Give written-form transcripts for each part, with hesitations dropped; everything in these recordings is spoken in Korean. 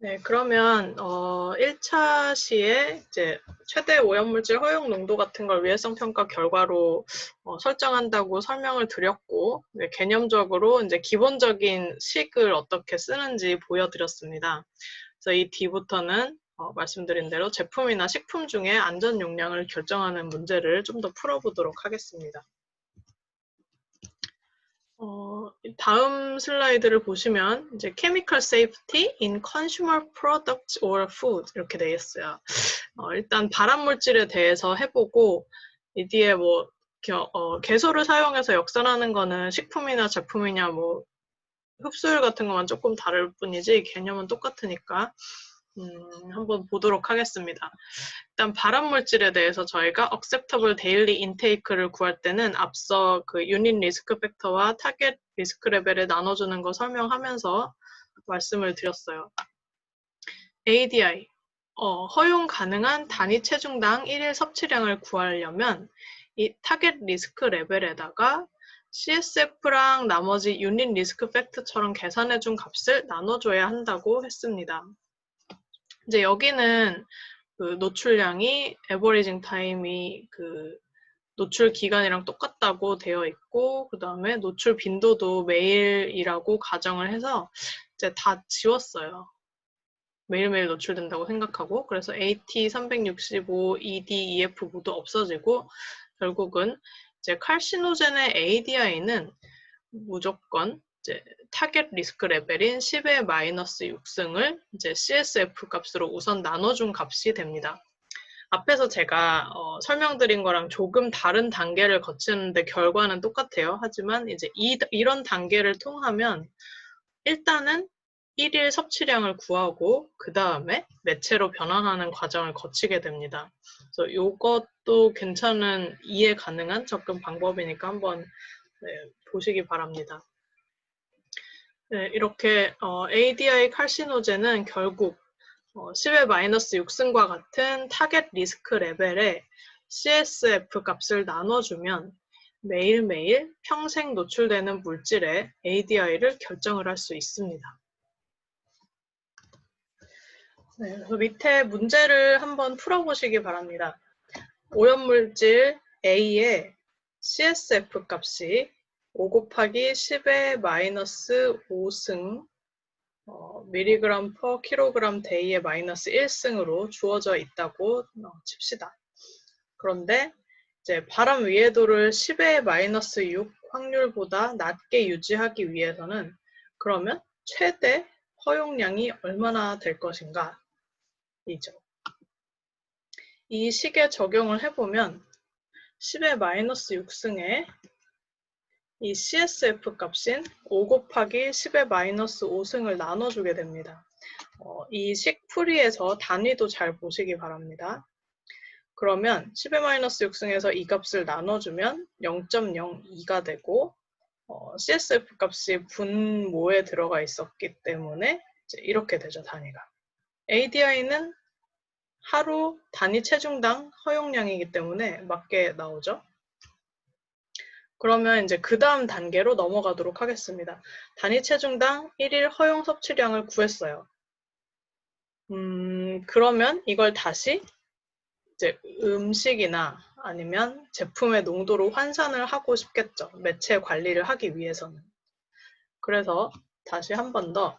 네, 그러면 1차 시에 이제 최대 오염물질 허용 농도 같은 걸 위해성 평가 결과로 설정한다고 설명을 드렸고, 네, 개념적으로 이제 기본적인 식을 어떻게 쓰는지 보여드렸습니다. 그래서 이 뒤부터는 말씀드린 대로 제품이나 식품 중에 안전 용량을 결정하는 문제를 좀 더 풀어보도록 하겠습니다. 다음 슬라이드를 보시면 이제 chemical safety in consumer products or food 이렇게 되어 있어요. 일단 발암물질에 대해서 해보고 이 뒤에 뭐 개소를 사용해서 역산하는 거는 식품이나 제품이냐 뭐 흡수율 같은 것만 조금 다를 뿐이지 개념은 똑같으니까 한번 보도록 하겠습니다. 일단 발암물질에 대해서 저희가 acceptable daily intake를 구할 때는 앞서 그 유닛 리스크 팩터와 타겟 리스크 레벨을 나눠주는 거 설명하면서 말씀을 드렸어요. ADI, 허용 가능한 단위 체중당 1일 섭취량을 구하려면 이 타겟 리스크 레벨에다가 CSF랑 나머지 유닛 리스크 팩터처럼 계산해준 값을 나눠줘야 한다고 했습니다. 이제 여기는 그 노출량이 에버리징 타임이 그 노출 기간이랑 똑같다고 되어 있고 그 다음에 노출 빈도도 매일이라고 가정을 해서 이제 다 지웠어요. 매일매일 노출된다고 생각하고 그래서 AT 365, ED, EF 모두 없어지고 결국은 이제 칼시노젠의 ADI는 무조건 이제 타겟 리스크 레벨인 10의 마이너스 6승을 이제 CSF 값으로 우선 나눠준 값이 됩니다. 앞에서 제가 설명드린 거랑 조금 다른 단계를 거치는데 결과는 똑같아요. 하지만 이제 이런 단계를 통하면 일단은 1일 섭취량을 구하고 그 다음에 매체로 변환하는 과정을 거치게 됩니다. 그래서 이것도 괜찮은 이해 가능한 접근 방법이니까 한번 보시기 바랍니다. 네, 이렇게 ADI 칼시노젠은 결국 10의 마이너스 6승과 같은 타겟 리스크 레벨에 CSF 값을 나눠주면 매일매일 평생 노출되는 물질의 ADI를 결정을 할 수 있습니다. 네, 그래서 밑에 문제를 한번 풀어보시기 바랍니다. 오염물질 A의 CSF 값이 5 곱하기 10의 마이너스 5승 밀리그램 퍼 킬로그램 데이의 마이너스 1승으로 주어져 있다고 칩시다. 그런데 이제 바람 위해도를 10의 마이너스 6 확률보다 낮게 유지하기 위해서는 그러면 최대 허용량이 얼마나 될 것인가 이죠. 이 식에 적용을 해보면 10의 마이너스 6승에 이 CSF 값인 5 곱하기 10의 마이너스 5승을 나눠주게 됩니다. 이 식풀이에서 단위도 잘 보시기 바랍니다. 그러면 10의 마이너스 6승에서 이 값을 나눠주면 0.02가 되고 CSF 값이 분모에 들어가 있었기 때문에 이제 이렇게 되죠, 단위가. ADI는 하루 단위 체중당 허용량이기 때문에 맞게 나오죠. 그러면 이제 그 다음 단계로 넘어가도록 하겠습니다. 단위 체중당 1일 허용 섭취량을 구했어요. 그러면 이걸 다시 이제 음식이나 아니면 제품의 농도로 환산을 하고 싶겠죠. 매체 관리를 하기 위해서는. 그래서 다시 한 번 더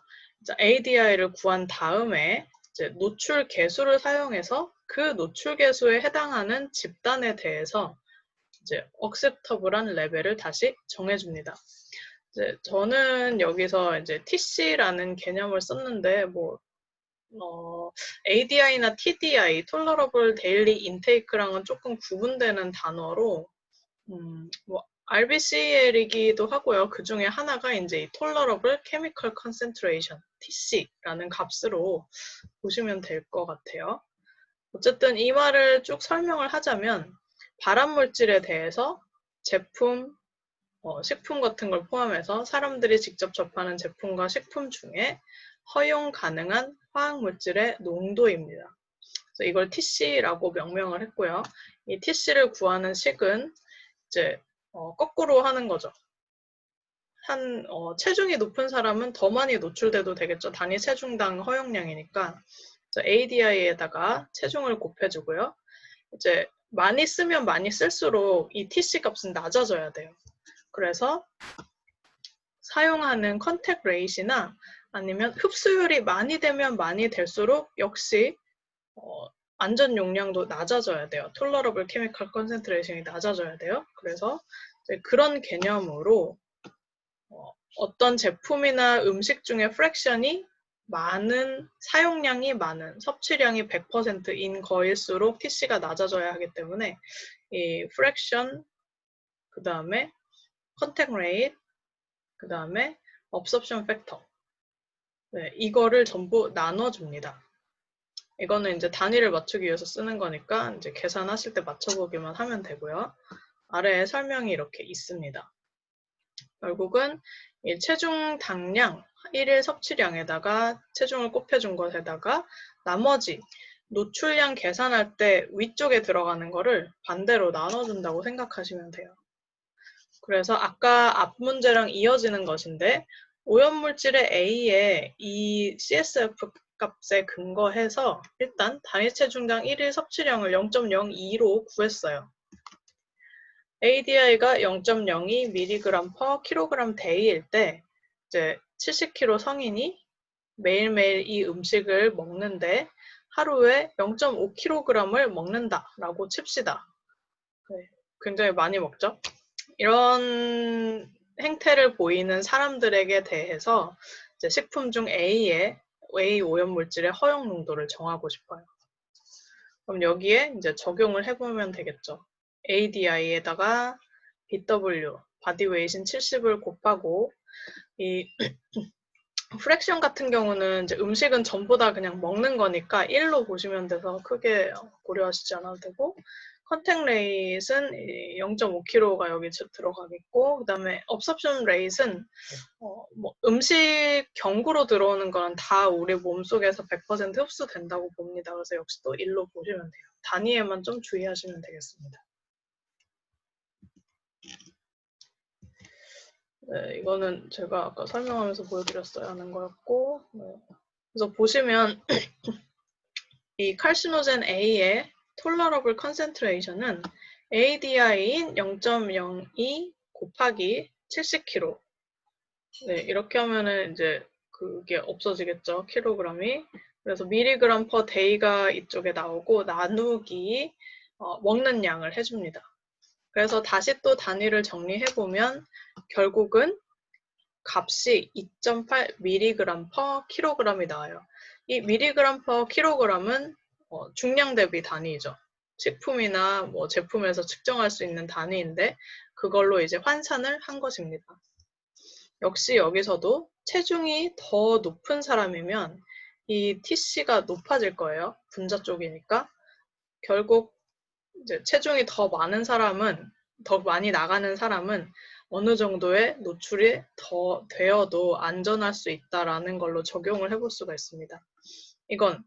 ADI를 구한 다음에 이제 노출 계수를 사용해서 그 노출 계수에 해당하는 집단에 대해서 이제 acceptable한 레벨을 다시 정해줍니다. 이제 저는 여기서 이제 TC라는 개념을 썼는데 뭐 ADI나 TDI, Tolerable Daily Intake랑은 조금 구분되는 단어로 뭐 RBCL이기도 하고요. 그 중에 하나가 이제 Tolerable Chemical Concentration, TC라는 값으로 보시면 될 것 같아요. 어쨌든 이 말을 쭉 설명을 하자면 발암물질에 대해서 제품, 식품 같은 걸 포함해서 사람들이 직접 접하는 제품과 식품 중에 허용 가능한 화학물질의 농도입니다. 그래서 이걸 TC라고 명명을 했고요. 이 TC를 구하는 식은 이제 거꾸로 하는 거죠. 체중이 높은 사람은 더 많이 노출돼도 되겠죠. 단위 체중당 허용량이니까. ADI에다가 체중을 곱해주고요. 이제 많이 쓰면 많이 쓸수록 이 TC 값은 낮아져야 돼요. 그래서 사용하는 컨택 레이시나 아니면 흡수율이 많이 되면 많이 될수록 역시 안전 용량도 낮아져야 돼요. 톨러러블 케미컬 컨센트레이션이 낮아져야 돼요. 그래서 그런 개념으로 어떤 제품이나 음식 중에 프랙션이 많은, 사용량이 많은, 섭취량이 100%인 거일수록 TC가 낮아져야 하기 때문에 이 프랙션, 그 다음에 컨택 레이트, 그 다음에 업섭션 팩터, 이거를 전부 나눠줍니다. 이거는 이제 단위를 맞추기 위해서 쓰는 거니까 이제 계산하실 때 맞춰보기만 하면 되고요. 아래에 설명이 이렇게 있습니다. 결국은 이 체중 당량, 1일 섭취량에다가 체중을 곱해준 것에다가 나머지 노출량 계산할 때 위쪽에 들어가는 거를 반대로 나눠준다고 생각하시면 돼요. 그래서 아까 앞 문제랑 이어지는 것인데 오염물질의 A에 이 CSF 값에 근거해서 일단 단위 체중당 1일 섭취량을 0.02로 구했어요. ADI가 0.02mg/kg day일 때 이제 70kg 성인이 매일매일 이 음식을 먹는데 하루에 0.5kg을 먹는다라고 칩시다. 굉장히 많이 먹죠? 이런 행태를 보이는 사람들에게 대해서 이제 식품 중 A 오염물질의 허용 농도를 정하고 싶어요. 그럼 여기에 이제 적용을 해보면 되겠죠. ADI에다가 BW, 바디웨이신 70을 곱하고 이 프랙션 같은 경우는 이제 음식은 전부 다 그냥 먹는 거니까 1로 보시면 돼서 크게 고려하시지 않아도 되고 컨택 레이트는 0.5kg가 여기 들어가겠고 그 다음에 업섭션 레이트는 뭐 음식 경구로 들어오는 거는 다 우리 몸속에서 100% 흡수된다고 봅니다. 그래서 역시 또 1로 보시면 돼요. 단위에만 좀 주의하시면 되겠습니다. 네, 이거는 제가 아까 설명하면서 보여드렸어야 하는 거였고 그래서 보시면 이 칼시노젠 A의 톨러러블 컨센트레이션은 ADI인 0.02 곱하기 70kg 이렇게 하면은 이제 그게 없어지겠죠. 킬로그램이. 그래서 밀리그램 퍼 데이가 이쪽에 나오고 나누기 먹는 양을 해줍니다. 그래서 다시 또 단위를 정리해보면 결국은 값이 2.8 mg per kg이 나와요. 이 mg per kg은 중량 대비 단위이죠. 식품이나 뭐 제품에서 측정할 수 있는 단위인데 그걸로 이제 환산을 한 것입니다. 역시 여기서도 체중이 더 높은 사람이면 이 TC가 높아질 거예요. 분자 쪽이니까. 결국 이제 체중이 더 많은 사람은, 더 많이 나가는 사람은 어느 정도의 노출이 더 되어도 안전할 수 있다라는 걸로 적용을 해볼 수가 있습니다. 이건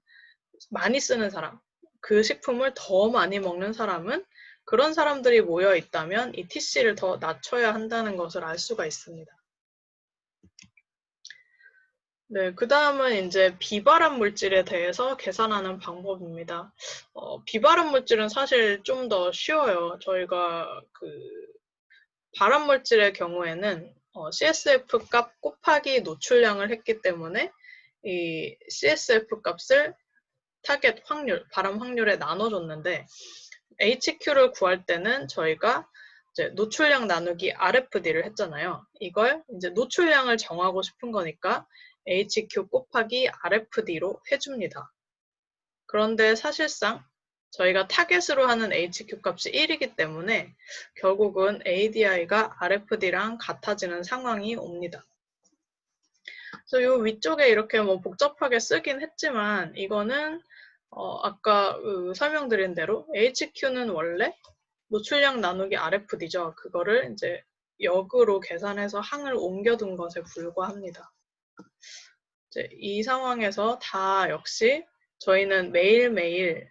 많이 쓰는 사람, 그 식품을 더 많이 먹는 사람은 그런 사람들이 모여 있다면 이 TC를 더 낮춰야 한다는 것을 알 수가 있습니다. 네, 그 다음은 이제 비발암 물질에 대해서 계산하는 방법입니다. 비발암 물질은 사실 좀 더 쉬워요. 저희가 발암 물질의 경우에는 CSF 값 곱하기 노출량을 했기 때문에 이 CSF 값을 타겟 확률, 발암 확률에 나눠줬는데 HQ를 구할 때는 저희가 이제 노출량 나누기 RFD를 했잖아요. 이걸 이제 노출량을 정하고 싶은 거니까 HQ 곱하기 RFD로 해줍니다. 그런데 사실상 저희가 타겟으로 하는 HQ 값이 1이기 때문에 결국은 ADI가 RFD랑 같아지는 상황이 옵니다. 그래서 이 위쪽에 이렇게 뭐 복잡하게 쓰긴 했지만 이거는 아까 설명드린 대로 HQ는 원래 노출량 나누기 RFD죠. 그거를 이제 역으로 계산해서 항을 옮겨둔 것에 불과합니다. 이제 이 상황에서 다 역시 저희는 매일매일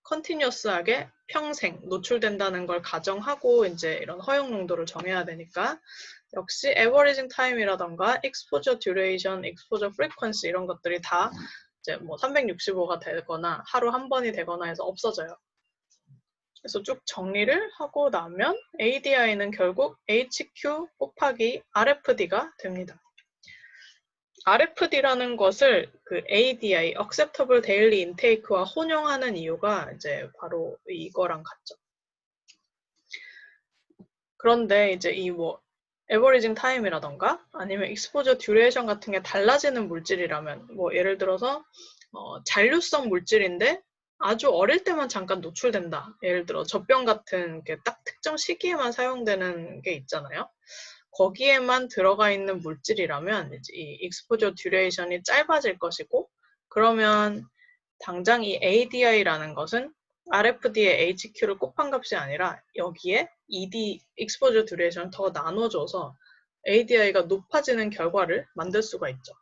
컨티뉴어스하게 평생 노출된다는 걸 가정하고 이제 이런 허용 농도를 정해야 되니까 역시 averaging time이라던가 exposure duration, exposure frequency 이런 것들이 다 이제 뭐 365가 되거나 하루 한 번이 되거나 해서 없어져요. 그래서 쭉 정리를 하고 나면 ADI는 결국 HQ 곱하기 RFD가 됩니다. RFD라는 것을 그 ADI, Acceptable Daily Intake와 혼용하는 이유가 이제 바로 이거랑 같죠. 그런데 이제 이 뭐 Averaging Time이라던가 아니면 Exposure Duration 같은 게 달라지는 물질이라면 뭐 예를 들어서 잔류성 물질인데 아주 어릴 때만 잠깐 노출된다. 예를 들어 젖병 같은 게 딱 특정 시기에만 사용되는 게 있잖아요. 거기에만 들어가 있는 물질이라면 이제 이 exposure duration이 짧아질 것이고 그러면 당장 이 ADI라는 것은 RFD의 HQ를 곱한 값이 아니라 여기에 ED, exposure duration 더 나눠줘서 ADI가 높아지는 결과를 만들 수가 있죠.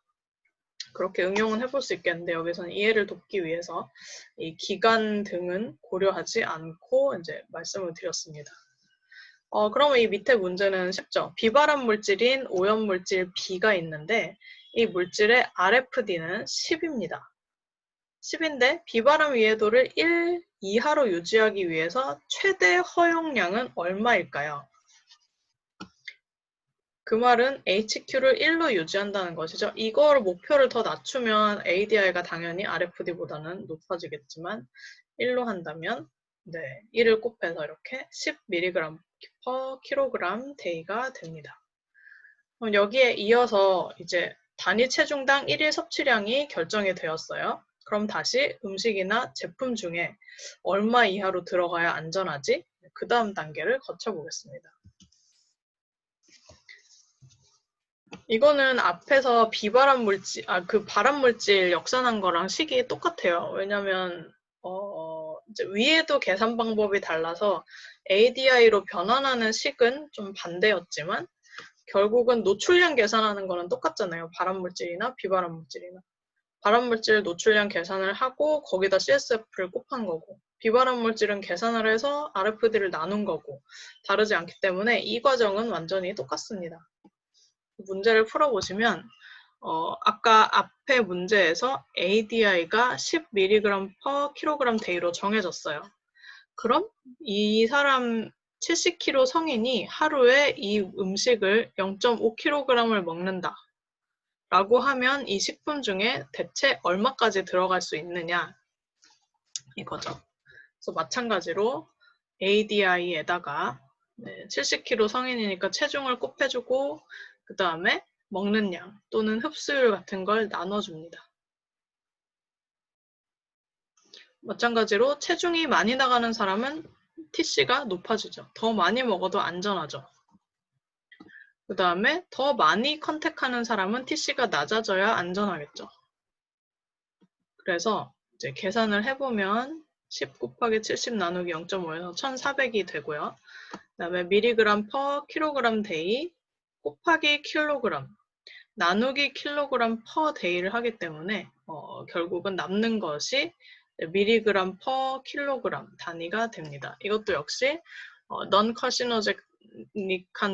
그렇게 응용은 해볼 수 있겠는데 여기서는 이해를 돕기 위해서 이 기간 등은 고려하지 않고 이제 말씀을 드렸습니다. 그러면 이 밑에 문제는 쉽죠. 비발암 물질인 오염 물질 B가 있는데 이 물질의 RFD는 10입니다. 10인데 비발암 위해도를 1 이하로 유지하기 위해서 최대 허용량은 얼마일까요? 그 말은 HQ를 1로 유지한다는 것이죠. 이걸 목표를 더 낮추면 ADI가 당연히 RFD보다는 높아지겠지만 1로 한다면 네, 1을 곱해서 이렇게 10mg per kg day가 됩니다. 그럼 여기에 이어서 이제 단위 체중당 1일 섭취량이 결정이 되었어요. 그럼 다시 음식이나 제품 중에 얼마 이하로 들어가야 안전하지? 그 다음 단계를 거쳐보겠습니다. 이거는 앞에서 비발암 물질, 그 발암 물질 역산한 거랑 식이 똑같아요. 왜냐면, 이제 위에도 계산 방법이 달라서 ADI로 변환하는 식은 좀 반대였지만, 결국은 노출량 계산하는 거는 똑같잖아요. 발암 물질이나 비발암 물질이나. 발암 물질 노출량 계산을 하고, 거기다 CSF를 곱한 거고, 비발암 물질은 계산을 해서 RFD를 나눈 거고, 다르지 않기 때문에 이 과정은 완전히 똑같습니다. 문제를 풀어보시면 아까 앞에 문제에서 ADI가 10mg per kg day로 정해졌어요. 그럼 이 사람 70kg 성인이 하루에 이 음식을 0.5kg을 먹는다 라고 하면 이 식품 중에 대체 얼마까지 들어갈 수 있느냐 이거죠. 그래서 마찬가지로 ADI에다가 70kg 성인이니까 체중을 곱해주고 그 다음에 먹는 양 또는 흡수율 같은 걸 나눠줍니다. 마찬가지로 체중이 많이 나가는 사람은 TC가 높아지죠. 더 많이 먹어도 안전하죠. 그 다음에 더 많이 컨택하는 사람은 TC가 낮아져야 안전하겠죠. 그래서 이제 계산을 해보면 10 곱하기 70 나누기 0.5에서 1400이 되고요. 그 다음에 미리그램 per 킬로그램 데이 곱하기 킬로그램 나누기 킬로그램 per day를 하기 때문에 결국은 남는 것이 미리그램 per 킬로그램 단위가 됩니다. 이것도 역시 non-carcinogenic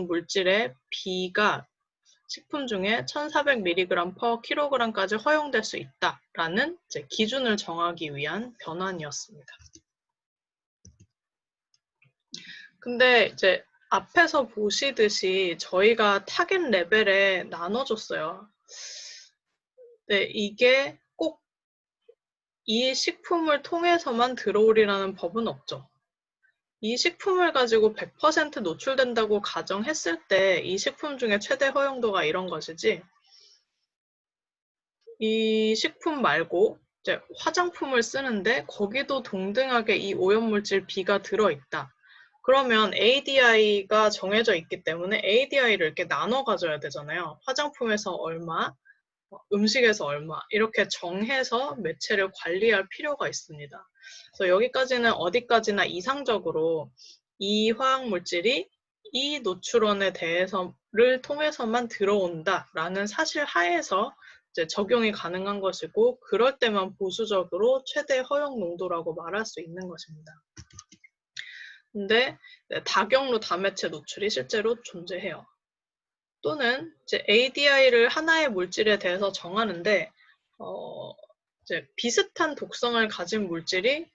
물질의 B가 식품 중에 1400mg per kg까지 허용될 수 있다라는 이제 기준을 정하기 위한 변환이었습니다. 근데 이제 앞에서 보시듯이 저희가 타겟 레벨에 나눠줬어요. 네, 이게 꼭 이 식품을 통해서만 들어오리라는 법은 없죠. 이 식품을 가지고 100% 노출된다고 가정했을 때 이 식품 중에 최대 허용도가 이런 것이지 이 식품 말고 이제 화장품을 쓰는데 거기도 동등하게 이 오염물질 B가 들어있다. 그러면 ADI가 정해져 있기 때문에 ADI를 이렇게 나눠 가져야 되잖아요. 화장품에서 얼마, 음식에서 얼마 이렇게 정해서 매체를 관리할 필요가 있습니다. 그래서 여기까지는 어디까지나 이상적으로 이 화학물질이 이 노출원에 대해서를 통해서만 들어온다라는 사실 하에서 이제 적용이 가능한 것이고 그럴 때만 보수적으로 최대 허용 농도라고 말할 수 있는 것입니다. 근데 다경로 다매체 노출이 실제로 존재해요. 또는 이제 ADI를 하나의 물질에 대해서 정하는데 이제 비슷한 독성을 가진 물질이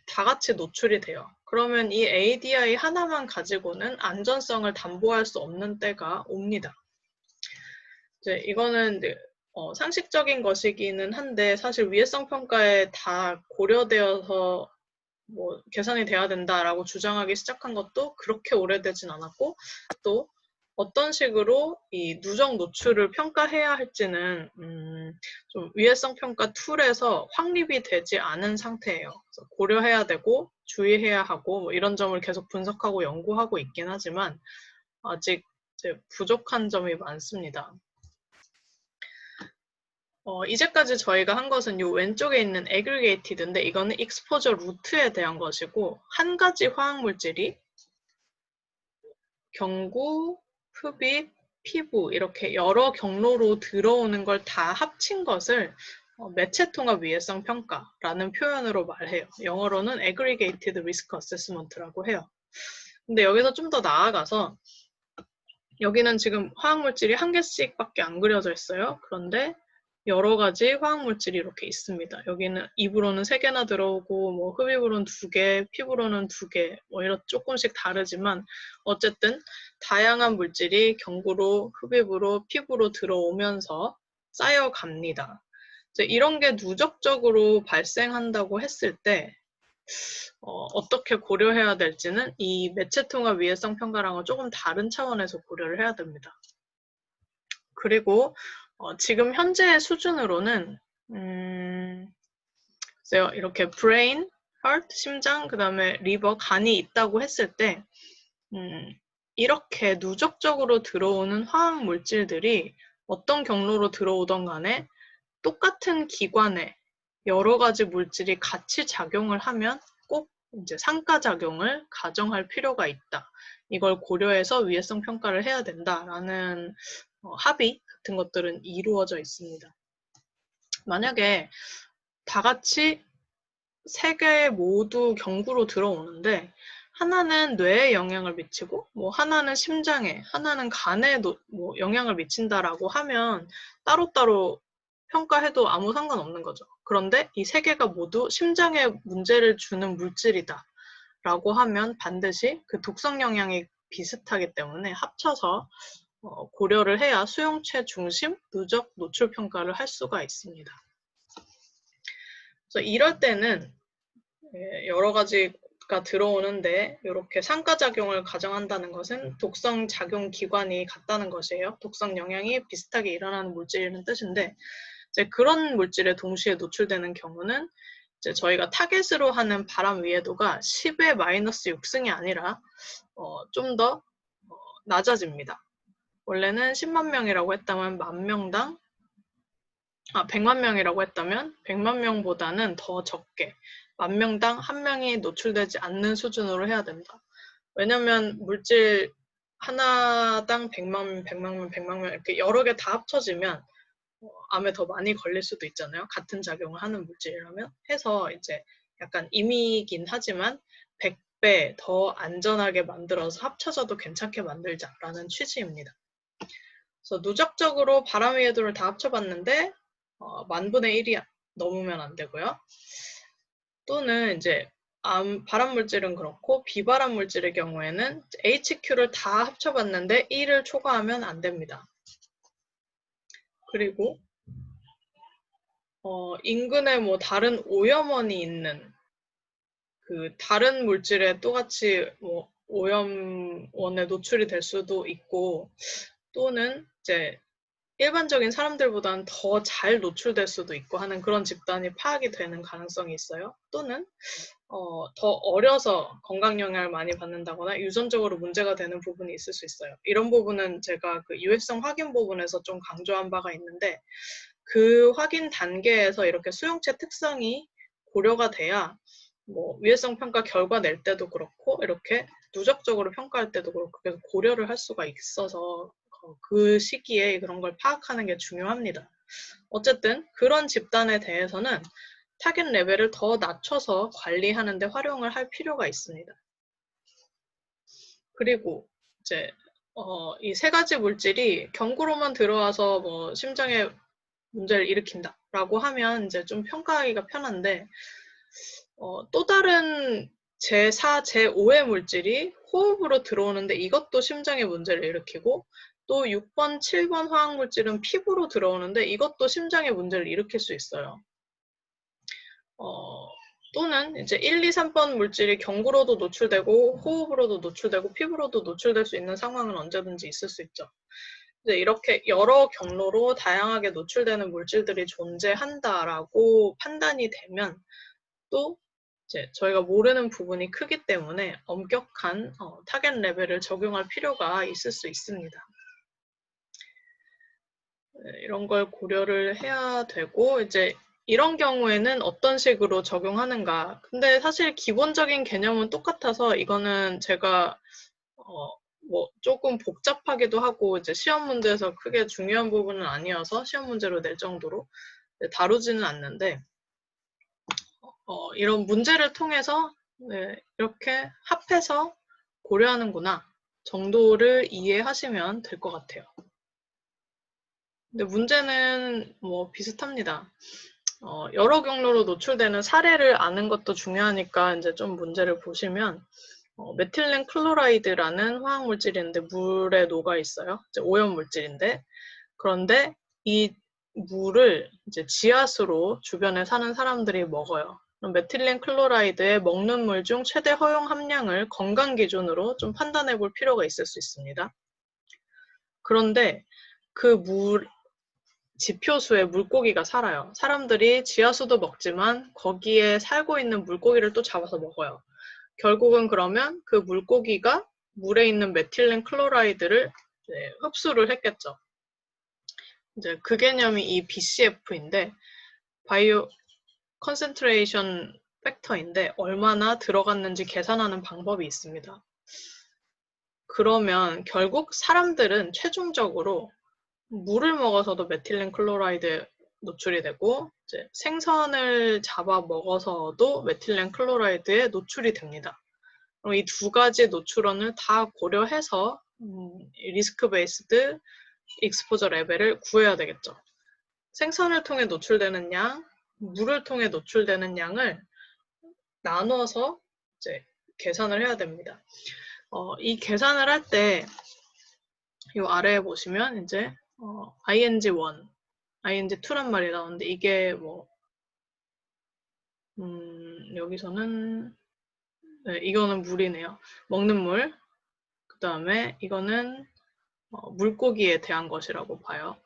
다 같이 노출이 돼요. 그러면 이 ADI 하나만 가지고는 안전성을 담보할 수 없는 때가 옵니다. 이제 이거는 상식적인 것이기는 한데 사실 위해성 평가에 다 고려되어서 뭐 계산이 돼야 된다라고 주장하기 시작한 것도 그렇게 오래되진 않았고, 또 어떤 식으로 이 누적 노출을 평가해야 할지는 좀 위해성 평가 툴에서 확립이 되지 않은 상태예요. 그래서 고려해야 되고 주의해야 하고 뭐 이런 점을 계속 분석하고 연구하고 있긴 하지만 아직 이제 부족한 점이 많습니다. 이제까지 저희가 한 것은 이 왼쪽에 있는 aggregated인데 이거는 exposure 루트에 대한 것이고, 한 가지 화학물질이 경구, 흡입, 피부 이렇게 여러 경로로 들어오는 걸 다 합친 것을 매체통합 위해성 평가라는 표현으로 말해요. 영어로는 aggregated risk assessment라고 해요. 근데 여기서 좀 더 나아가서 여기는 지금 화학물질이 한 개씩밖에 안 그려져 있어요. 그런데 여러 가지 화학물질이 이렇게 있습니다. 여기는 입으로는 3개나 들어오고 뭐 흡입으로는 2개, 피부로는 2개, 뭐 이런 조금씩 다르지만 어쨌든 다양한 물질이 경구로, 흡입으로, 피부로 들어오면서 쌓여갑니다. 이제 이런 게 누적적으로 발생한다고 했을 때 어떻게 고려해야 될지는 이 매체통합 위해성 평가랑은 조금 다른 차원에서 고려를 해야 됩니다. 그리고 지금 현재의 수준으로는 글쎄요, 이렇게 brain, heart, 심장, 그 다음에 liver, 간이 있다고 했을 때 이렇게 누적적으로 들어오는 화학 물질들이 어떤 경로로 들어오던 간에 똑같은 기관에 여러 가지 물질이 같이 작용을 하면 꼭 이제 상가작용을 가정할 필요가 있다. 이걸 고려해서 위해성 평가를 해야 된다라는 합의 같은 것들은 이루어져 있습니다. 만약에 다 같이 3개 모두 경구로 들어오는데 하나는 뇌에 영향을 미치고 뭐 하나는 심장에, 하나는 간에 뭐 영향을 미친다라고 하면 따로따로 평가해도 아무 상관없는 거죠. 그런데 이 3개가 모두 심장에 문제를 주는 물질이다 라고 하면 반드시 그 독성 영향이 비슷하기 때문에 합쳐서 고려를 해야 수용체 중심 누적 노출 평가를 할 수가 있습니다. 그래서 이럴 때는 여러 가지가 들어오는데 이렇게 상가작용을 가정한다는 것은 독성 작용 기관이 같다는 것이에요. 독성 영향이 비슷하게 일어나는 물질이라는 뜻인데 이제 그런 물질에 동시에 노출되는 경우는 이제 저희가 타겟으로 하는 바람 위해도가 10의 마이너스 6승이 아니라 좀 더 낮아집니다. 원래는 10만 명이라고 했다면 100만 명이라고 했다면 100만 명보다는 더 적게 10,000명당 1명이 노출되지 않는 수준으로 해야 된다. 왜냐면 물질 하나당 100만 명 이렇게 여러 개 다 합쳐지면 암에 더 많이 걸릴 수도 있잖아요. 같은 작용을 하는 물질이라면. 해서 이제 약간 임의이긴 하지만 100배 더 안전하게 만들어서 합쳐져도 괜찮게 만들자라는 취지입니다. 그래서 누적적으로 바람 위해도를 다 합쳐봤는데 10,000분의 1이 넘으면 안 되고요. 또는 이제 발암 물질은 그렇고 비발암 물질의 경우에는 HQ를 다 합쳐봤는데 1을 초과하면 안 됩니다. 그리고 인근에 뭐 다른 오염원이 있는 그 다른 물질에 똑같이 뭐 오염원에 노출이 될 수도 있고, 또는 이제 일반적인 사람들보다는 더 잘 노출될 수도 있고 하는 그런 집단이 파악이 되는 가능성이 있어요. 또는 더 어려서 건강 영향을 많이 받는다거나 유전적으로 문제가 되는 부분이 있을 수 있어요. 이런 부분은 제가 그 유해성 확인 부분에서 좀 강조한 바가 있는데 그 확인 단계에서 이렇게 수용체 특성이 고려가 돼야 뭐 위해성 평가 결과 낼 때도 그렇고 이렇게 누적적으로 평가할 때도 그렇고 계속 고려를 할 수가 있어서 그 시기에 그런 걸 파악하는 게 중요합니다. 어쨌든 그런 집단에 대해서는 타겟 레벨을 더 낮춰서 관리하는 데 활용을 할 필요가 있습니다. 그리고 이제 이 세 가지 물질이 경구로만 들어와서 뭐 심장에 문제를 일으킨다라고 하면 이제 좀 평가하기가 편한데 또 다른 제4, 제5의 물질이 호흡으로 들어오는데 이것도 심장에 문제를 일으키고 또 6번, 7번 화학물질은 피부로 들어오는데 이것도 심장에 문제를 일으킬 수 있어요. 또는 이제 1, 2, 3번 물질이 경구로도 노출되고 호흡으로도 노출되고 피부로도 노출될 수 있는 상황은 언제든지 있을 수 있죠. 이제 이렇게 여러 경로로 다양하게 노출되는 물질들이 존재한다라고 판단이 되면 또 이제 저희가 모르는 부분이 크기 때문에 엄격한 타겟 레벨을 적용할 필요가 있을 수 있습니다. 이런 걸 고려를 해야 되고 이제 이런 경우에는 어떤 식으로 적용하는가. 근데 사실 기본적인 개념은 똑같아서 이거는 제가 뭐 조금 복잡하기도 하고 이제 시험 문제에서 크게 중요한 부분은 아니어서 시험 문제로 낼 정도로 다루지는 않는데 이런 문제를 통해서 네, 이렇게 합해서 고려하는구나 정도를 이해하시면 될 것 같아요. 근데 문제는 뭐 비슷합니다. 여러 경로로 노출되는 사례를 아는 것도 중요하니까 이제 좀 문제를 보시면 메틸렌 클로라이드라는 화학물질인데 물에 녹아 있어요. 이제 오염물질인데 그런데 이 물을 이제 지하수로 주변에 사는 사람들이 먹어요. 그럼 메틸렌 클로라이드의 먹는 물 중 최대 허용 함량을 건강 기준으로 좀 판단해 볼 필요가 있을 수 있습니다. 그런데 그 물 지표수에 물고기가 살아요. 사람들이 지하수도 먹지만 거기에 살고 있는 물고기를 또 잡아서 먹어요. 결국은 그러면 그 물고기가 물에 있는 메틸렌 클로라이드를 흡수를 했겠죠. 이제 그 개념이 이 BCF인데 바이오 컨센트레이션 팩터인데 얼마나 들어갔는지 계산하는 방법이 있습니다. 그러면 결국 사람들은 최종적으로 물을 먹어서도 메틸렌 클로라이드 노출이 되고 이제 생선을 잡아 먹어서도 메틸렌 클로라이드에 노출이 됩니다. 그럼 이 두 가지 노출원을 다 고려해서 리스크 베이스드 익스포저 레벨을 구해야 되겠죠. 생선을 통해 노출되는 양, 물을 통해 노출되는 양을 나눠서 이제 계산을 해야 됩니다. 이 계산을 할 때 이 아래에 보시면 이제 ing1, ing2란 말이 나오는데 이게 뭐 여기서는 네, 이거는 물이네요. 먹는 물. 그 다음에 이거는 물고기에 대한 것이라고 봐요.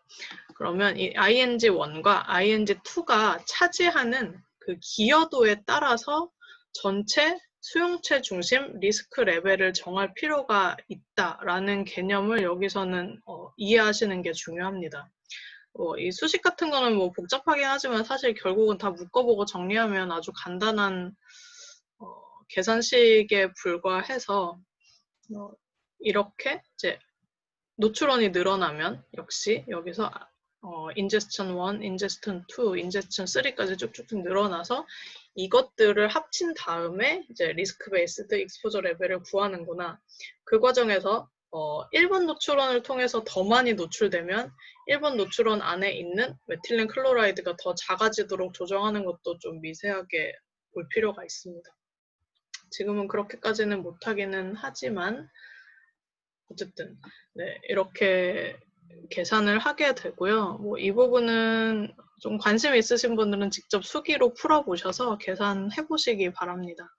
그러면 이 ing1과 ing2가 차지하는 그 기여도에 따라서 전체 수용체 중심 리스크 레벨을 정할 필요가 있다라는 개념을 여기서는 이해하시는 게 중요합니다. 이 수식 같은 거는 뭐 복잡하긴 하지만 사실 결국은 다 묶어보고 정리하면 아주 간단한 계산식에 불과해서 이렇게 이제 노출원이 늘어나면 역시 여기서 ingestion 1, ingestion 2, ingestion 3까지 쭉쭉쭉 늘어나서 이것들을 합친 다음에 이제 리스크 베이스드 익스포저 레벨을 구하는구나. 그 과정에서 1번 노출원을 통해서 더 많이 노출되면 1번 노출원 안에 있는 메틸렌 클로라이드가 더 작아지도록 조정하는 것도 좀 미세하게 볼 필요가 있습니다. 지금은 그렇게까지는 못하기는 하지만 어쨌든 네, 이렇게 계산을 하게 되고요. 뭐 이 부분은 좀 관심 있으신 분들은 직접 수기로 풀어보셔서 계산해 보시기 바랍니다.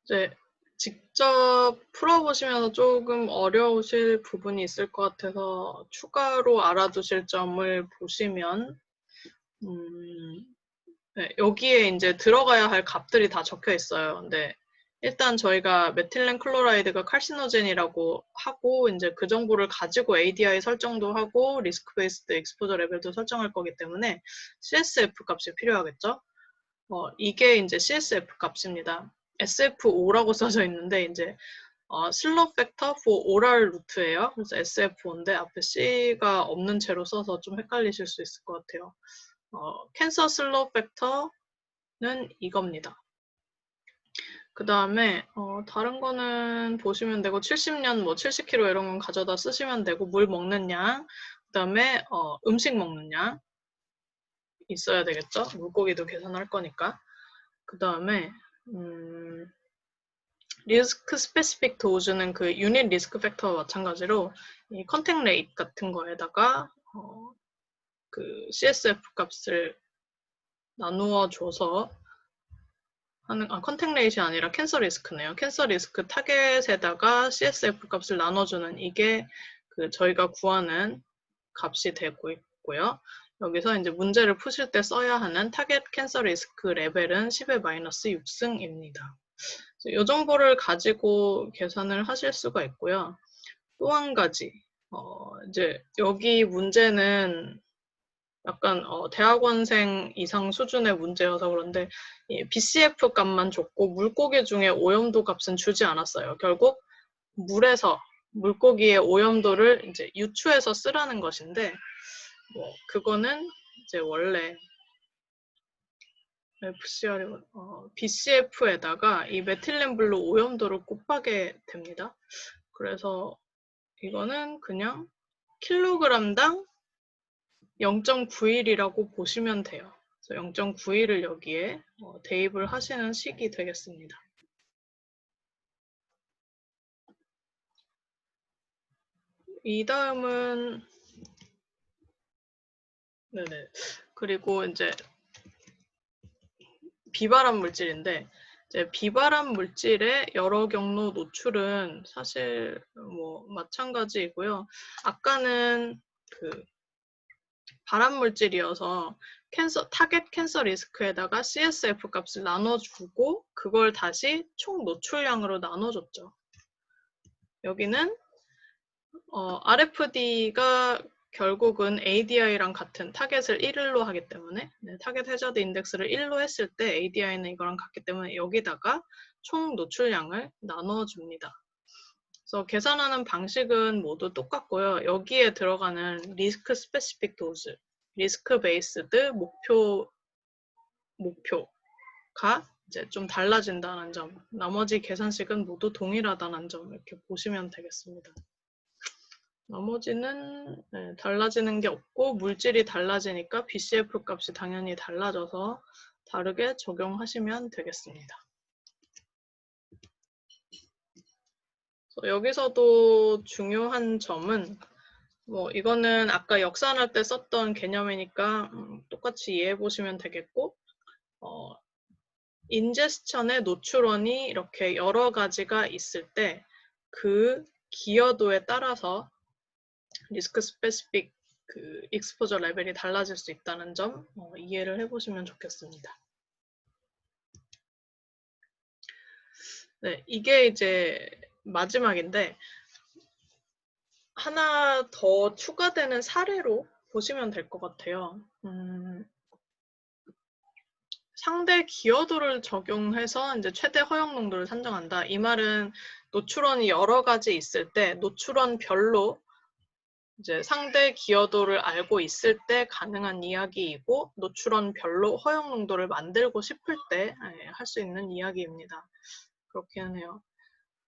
이제 직접 풀어보시면서 조금 어려우실 부분이 있을 것 같아서 추가로 알아두실 점을 보시면 네, 여기에 이제 들어가야 할 값들이 다 적혀 있어요. 근데 일단 저희가 메틸렌 클로라이드가 칼시노젠이라고 하고 이제 그 정보를 가지고 ADI 설정도 하고 리스크 베이스드 익스포저 레벨도 설정할 거기 때문에 CSF 값이 필요하겠죠. 이게 이제 CSF 값입니다. SF5라고 써져 있는데 이제 슬로 팩터 for oral 루트예요. 그래서 SF5인데 앞에 C가 없는 채로 써서 좀 헷갈리실 수 있을 것 같아요. 캔서 슬로 팩터는 이겁니다. 그 다음에 다른 거는 보시면 되고 70년 뭐 70kg 이런 건 가져다 쓰시면 되고 물 먹는 양, 그 다음에 음식 먹는 양 있어야 되겠죠? 물고기도 계산할 거니까. 그 다음에 리스크 스페시픽 도즈는 그 유닛 리스크 팩터와 마찬가지로 이 컨택 레이트 같은 거에다가 그 CSF 값을 나누어 줘서 하는, 컨택 레이트이 아니라 캔서 리스크네요. 캔서 리스크 타겟에다가 CSF 값을 나눠주는 이게 그 저희가 구하는 값이 되고 있고요. 여기서 이제 문제를 푸실 때 써야 하는 타겟 캔서 리스크 레벨은 10의 마이너스 6승입니다. 이 정보를 가지고 계산을 하실 수가 있고요. 또 한 가지, 이제 여기 문제는 약간 대학원생 이상 수준의 문제여서 그런데 BCF 값만 줬고 물고기 중에 오염도 값은 주지 않았어요. 결국 물에서 물고기의 오염도를 이제 유추해서 쓰라는 것인데 뭐 그거는 이제 원래 BCF에다가 이 메틸렌 블루 오염도를 곱하게 됩니다. 그래서 이거는 그냥 킬로그램당 0.91이라고 보시면 돼요. 그래서 0.91을 여기에 대입을 하시는 식이 되겠습니다. 이 다음은 네네. 그리고 이제 비발암 물질인데 이제 비발암 물질의 여러 경로 노출은 사실 뭐 마찬가지이고요. 아까는 그 발암 물질이어서 타겟 캔서 리스크에다가 CSF 값을 나눠주고 그걸 다시 총 노출량으로 나눠줬죠. 여기는 RFD가 결국은 ADI랑 같은 타겟을 1로 하기 때문에 타겟 해저드 인덱스를 1로 했을 때 ADI는 이거랑 같기 때문에 여기다가 총 노출량을 나눠줍니다. 그래서 계산하는 방식은 모두 똑같고요. 여기에 들어가는 리스크 스페시픽 도즈, 리스크 베이스드 목표가 이제 좀 달라진다는 점, 나머지 계산식은 모두 동일하다는 점 이렇게 보시면 되겠습니다. 나머지는 달라지는 게 없고 물질이 달라지니까 BCF 값이 당연히 달라져서 다르게 적용하시면 되겠습니다. 여기서도 중요한 점은 뭐 이거는 아까 역산할 때 썼던 개념이니까 똑같이 이해해 보시면 되겠고 인제스천의 노출원이 이렇게 여러 가지가 있을 때 그 기여도에 따라서 리스크 스페시픽 그 익스포저 레벨이 달라질 수 있다는 점 이해를 해보시면 좋겠습니다. 네, 이게 이제 마지막인데 하나 더 추가되는 사례로 보시면 될 것 같아요. 상대 기여도를 적용해서 이제 최대 허용 농도를 산정한다. 이 말은 노출원이 여러 가지 있을 때 노출원별로 이제 상대 기여도를 알고 있을 때 가능한 이야기이고 노출원별로 허용 농도를 만들고 싶을 때 할 수 있는 이야기입니다. 그렇긴 해요.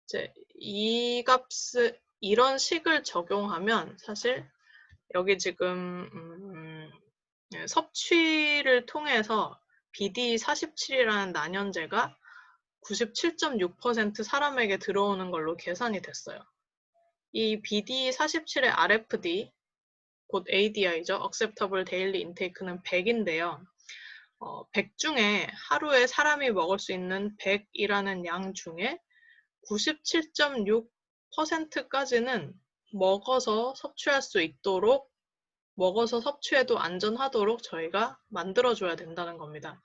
이제 이 값을 이런 식을 적용하면 사실 여기 지금 섭취를 통해서 BD47이라는 난연제가 97.6% 사람에게 들어오는 걸로 계산이 됐어요. 이 BD47의 RFD, 곧 ADI죠. Acceptable Daily Intake는 100인데요. 100 중에 하루에 사람이 먹을 수 있는 100이라는 양 중에 97.6%까지는 먹어서 섭취할 수 있도록 먹어서 섭취해도 안전하도록 저희가 만들어줘야 된다는 겁니다.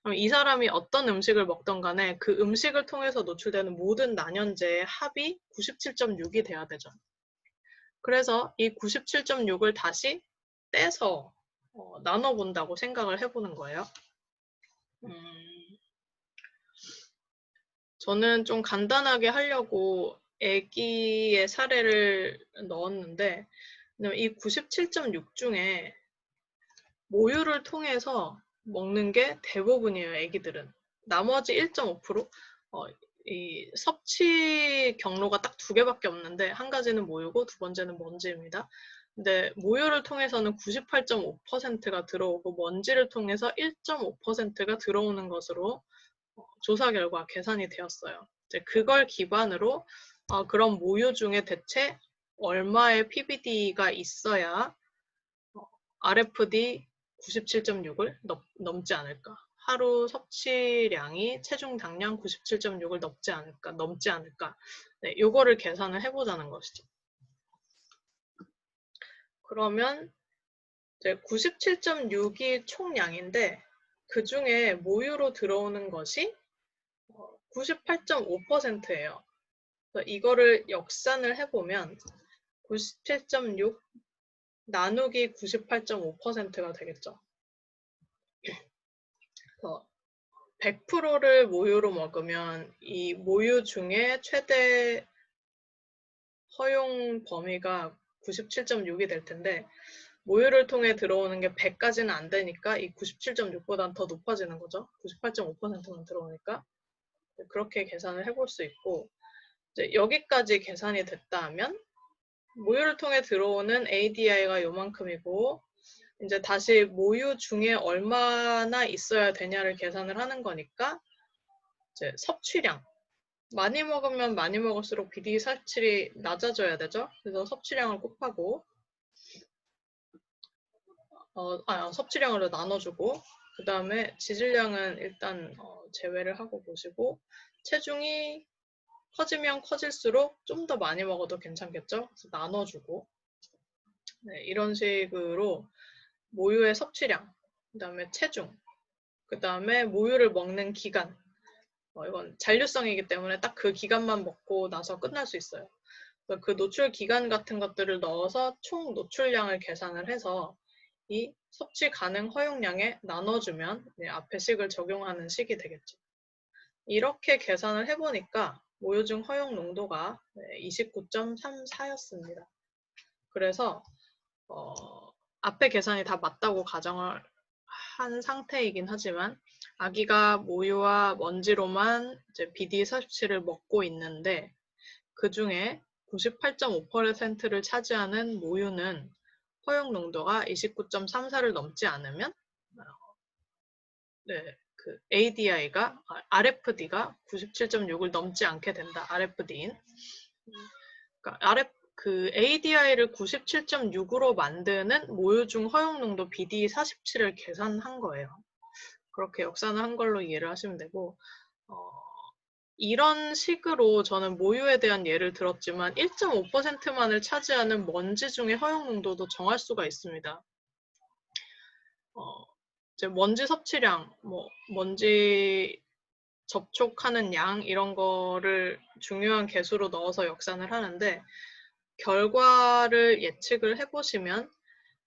그럼 이 사람이 어떤 음식을 먹던 간에 그 음식을 통해서 노출되는 모든 난연제의 합이 97.6이 돼야 되죠. 그래서 이 97.6을 다시 떼서 나눠본다고 생각을 해보는 거예요. 저는 좀 간단하게 하려고 아기의 사례를 넣었는데 이 97.6 중에 모유를 통해서 먹는 게 대부분이에요, 아기들은. 나머지 1.5%? 이 섭취 경로가 딱 두 개밖에 없는데 한 가지는 모유고 두 번째는 먼지입니다. 근데 모유를 통해서는 98.5%가 들어오고 먼지를 통해서 1.5%가 들어오는 것으로 조사 결과 계산이 되었어요. 이제 그걸 기반으로 그럼 모유 중에 대체 얼마의 PBD가 있어야 RFD 97.6을 넘지 않을까? 하루 섭취량이 체중 당량 97.6을 넘지 않을까? 네, 요거를 계산을 해보자는 것이죠. 그러면 이제 97.6이 총량인데 그 중에 모유로 들어오는 것이 98.5%예요. 이거를 역산을 해보면 97.6 나누기 98.5%가 되겠죠. 100%를 모유로 먹으면 이 모유 중에 최대 허용 범위가 97.6이 될 텐데 모유를 통해 들어오는 게 100까지는 안 되니까 이 97.6보다는 더 높아지는 거죠. 98.5%만 들어오니까. 그렇게 계산을 해볼 수 있고 이제 여기까지 계산이 됐다 하면 모유를 통해 들어오는 ADI가 요만큼이고 이제 다시 모유 중에 얼마나 있어야 되냐를 계산을 하는 거니까 이제 섭취량 많이 먹으면 많이 먹을수록 BD47이 낮아져야 되죠. 그래서 섭취량을 곱하고 섭취량으로 나눠주고 그 다음에 지질량은 일단 제외를 하고 보시고 체중이 커지면 커질수록 좀 더 많이 먹어도 괜찮겠죠. 그래서 나눠주고 네, 이런 식으로 모유의 섭취량, 그 다음에 체중, 그 다음에 모유를 먹는 기간 이건 잔류성이기 때문에 딱 그 기간만 먹고 나서 끝날 수 있어요. 그 노출 기간 같은 것들을 넣어서 총 노출량을 계산을 해서 이 섭취 가능 허용량에 나눠주면 앞에 식을 적용하는 식이 되겠죠. 이렇게 계산을 해보니까 모유 중 허용 농도가 29.34였습니다. 그래서 앞에 계산이 다 맞다고 가정을 한 상태이긴 하지만 아기가 모유와 먼지로만 이제 BD47을 먹고 있는데 그 중에 98.5%를 차지하는 모유는 허용 농도가 29.34를 넘지 않으면 그 ADI가 RFD가 97.6을 넘지 않게 된다. RFD인. 그러니까 그 ADI를 97.6으로 만드는 모유 중 허용 농도 BD47을 계산한 거예요. 그렇게 역산을 한 걸로 이해를 하시면 되고 이런 식으로 저는 모유에 대한 예를 들었지만 1.5%만을 차지하는 먼지 중의 허용 농도도 정할 수가 있습니다. 이제 먼지 섭취량, 먼지 접촉하는 양 이런 거를 중요한 개수로 넣어서 역산을 하는데 결과를 예측을 해보시면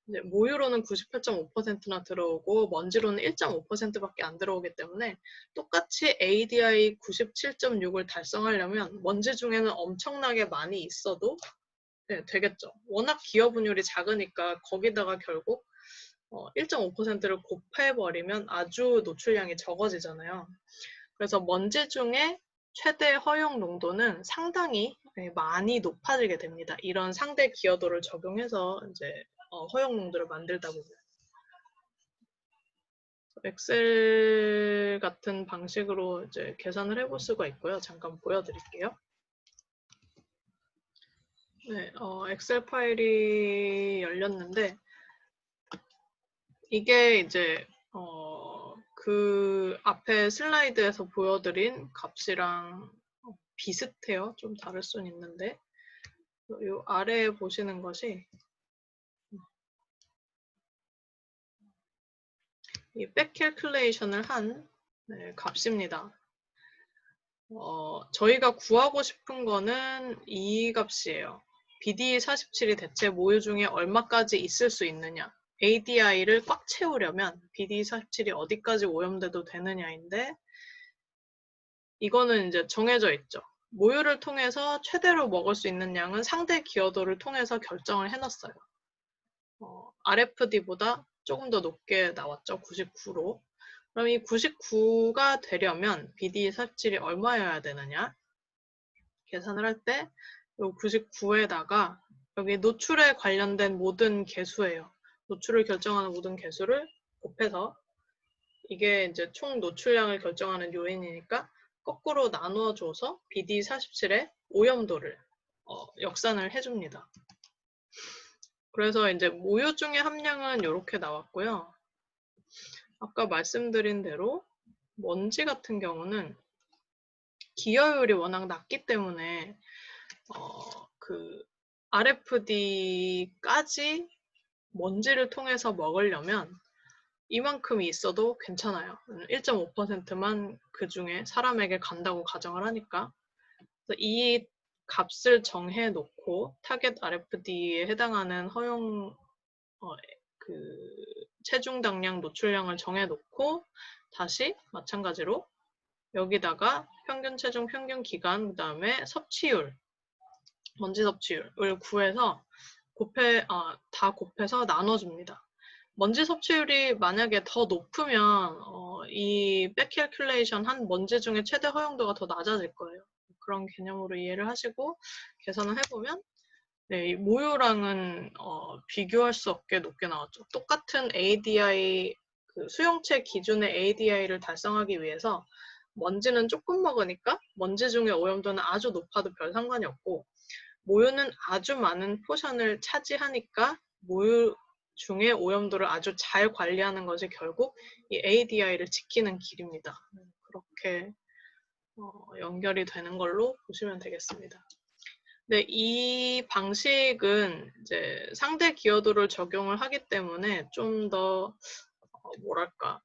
이제 모유로는 98.5%나 들어오고 먼지로는 1.5%밖에 안 들어오기 때문에 똑같이 ADI 97.6을 달성하려면 먼지 중에는 엄청나게 많이 있어도 되겠죠. 워낙 기여 분율이 작으니까 거기다가 결국 1.5%를 곱해버리면 아주 노출량이 적어지잖아요. 그래서 먼지 중에 최대 허용 농도는 상당히 많이 높아지게 됩니다. 이런 상대 기여도를 적용해서 이제 허용 농도를 만들다 보면 엑셀 같은 방식으로 이제 계산을 해볼 수가 있고요. 잠깐 보여드릴게요. 네, 엑셀 파일이 열렸는데 이게 이제 그 앞에 슬라이드에서 보여드린 값이랑 비슷해요. 좀 다를 수는 있는데 이 아래에 보시는 것이 이 백캘큘레이션을 한 값입니다. 저희가 구하고 싶은 거는 이 값이에요. BD47이 대체 모유 중에 얼마까지 있을 수 있느냐. ADI를 꽉 채우려면 BD47이 어디까지 오염돼도 되느냐인데 이거는 이제 정해져 있죠. 모유를 통해서 최대로 먹을 수 있는 양은 상대 기여도를 통해서 결정을 해놨어요. RFD보다 조금 더 높게 나왔죠. 99로. 그럼 이 99가 되려면 BD47이 얼마여야 되느냐? 계산을 할 때 이 99에다가 여기 노출에 관련된 모든 개수예요. 노출을 결정하는 모든 개수를 곱해서 이게 이제 총 노출량을 결정하는 요인이니까 거꾸로 나누어 줘서 BD47의 오염도를 역산을 해줍니다. 그래서 이제 모유 중의 함량은 이렇게 나왔고요. 아까 말씀드린 대로 먼지 같은 경우는 기여율이 워낙 낮기 때문에 그 RFD까지 먼지를 통해서 먹으려면 이만큼이 있어도 괜찮아요. 1.5%만 그 중에 사람에게 간다고 가정을 하니까. 그래서 이 값을 정해 놓고 타겟 RFD에 해당하는 허용 그 체중 당량 노출량을 정해 놓고 다시 마찬가지로 여기다가 평균 체중, 평균 기간, 그 다음에 섭취율, 먼지 섭취율을 구해서 다 곱해서 나눠줍니다. 먼지 섭취율이 만약에 더 높으면 이 백캘큘레이션 한 먼지 중에 최대 허용도가 더 낮아질 거예요. 그런 개념으로 이해를 하시고 계산을 해보면 네, 이 모유랑은 비교할 수 없게 높게 나왔죠. 똑같은 ADI, 그 수용체 기준의 ADI를 달성하기 위해서 먼지는 조금 먹으니까 먼지 중에 오염도는 아주 높아도 별 상관이 없고 모유는 아주 많은 포션을 차지하니까 모유 중에 오염도를 아주 잘 관리하는 것이 결국 이 ADI를 지키는 길입니다. 그렇게 연결이 되는 걸로 보시면 되겠습니다. 네, 이 방식은 이제 상대 기여도를 적용을 하기 때문에 좀 더 뭐랄까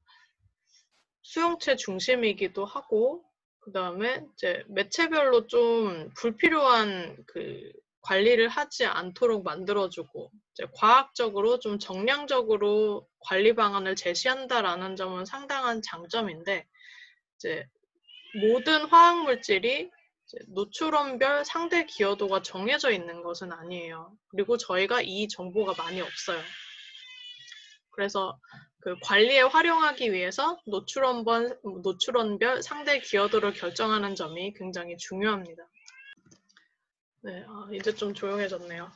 수용체 중심이기도 하고 그 다음에 이제 매체별로 좀 불필요한 그 관리를 하지 않도록 만들어주고 이제 과학적으로 좀 정량적으로 관리 방안을 제시한다라는 점은 상당한 장점인데 이제 모든 화학 물질이 노출원별 상대 기여도가 정해져 있는 것은 아니에요. 그리고 저희가 이 정보가 많이 없어요. 그래서 그 관리에 활용하기 위해서 노출원별 상대 기여도를 결정하는 점이 굉장히 중요합니다. 네, 이제 좀 조용해졌네요.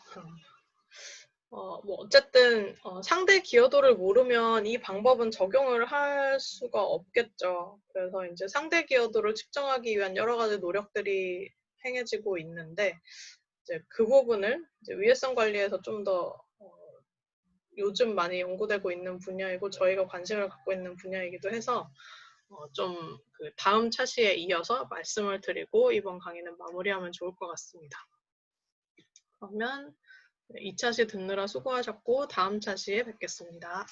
뭐 어쨌든 상대 기여도를 모르면 이 방법은 적용을 할 수가 없겠죠. 그래서 이제 상대 기여도를 측정하기 위한 여러 가지 노력들이 행해지고 있는데 이제 그 부분을 이제 위해성 관리에서 좀 더 요즘 많이 연구되고 있는 분야이고 저희가 관심을 갖고 있는 분야이기도 해서 좀 그 다음 차시에 이어서 말씀을 드리고 이번 강의는 마무리하면 좋을 것 같습니다. 그러면 2차시 듣느라 수고하셨고 다음 차시에 뵙겠습니다.